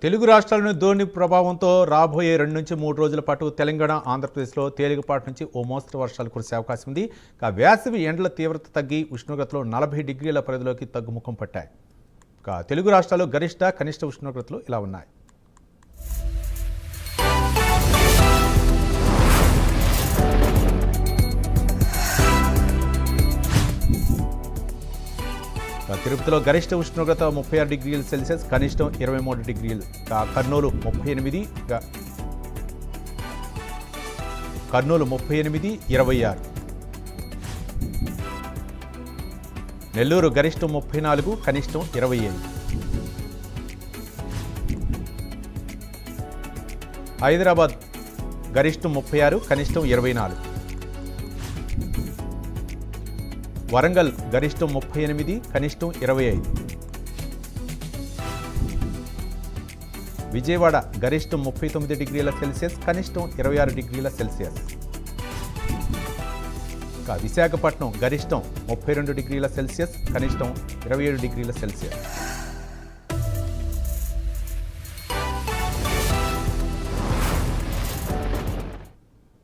తెలుగు రాష్ట్రాల్లోని ద్రోణి ప్రభావంతో రాబోయే 2 నుంచి 3 రోజుల పాటు తెలంగాణ ఆంధ్రప్రదేశ్లో తేలికపాటి నుంచి ఓ మోస్తరు వర్షాలు కురిసే అవకాశం ఉంది. వేసవి ఎండల తీవ్రత తగ్గి ఉష్ణోగ్రతలు 40 డిగ్రీల పరిధిలోకి తగ్గుముఖం పట్టాయి. తెలుగు రాష్ట్రాల్లో గరిష్ట కనిష్ట ఉష్ణోగ్రతలు ఇలా ఉన్నాయి. తిరుపతిలో గరిష్ట ఉష్ణోగ్రత 36 డిగ్రీల సెల్సియస్, కనిష్టం 23 డిగ్రీలు. కర్నూలు 38, 26. నెల్లూరు గరిష్టం 34, కనిష్టం 25. హైదరాబాద్ గరిష్టం 36, కనిష్టం 24. వరంగల్ గరిష్టం 38, కనిష్టం 25. విజయవాడ గరిష్టం 39 డిగ్రీల సెల్సియస్, కనిష్టం 26 డిగ్రీల సెల్సియస్. విశాఖపట్నం గరిష్టం 32 డిగ్రీల సెల్సియస్, కనిష్టం 27 డిగ్రీల సెల్సియస్.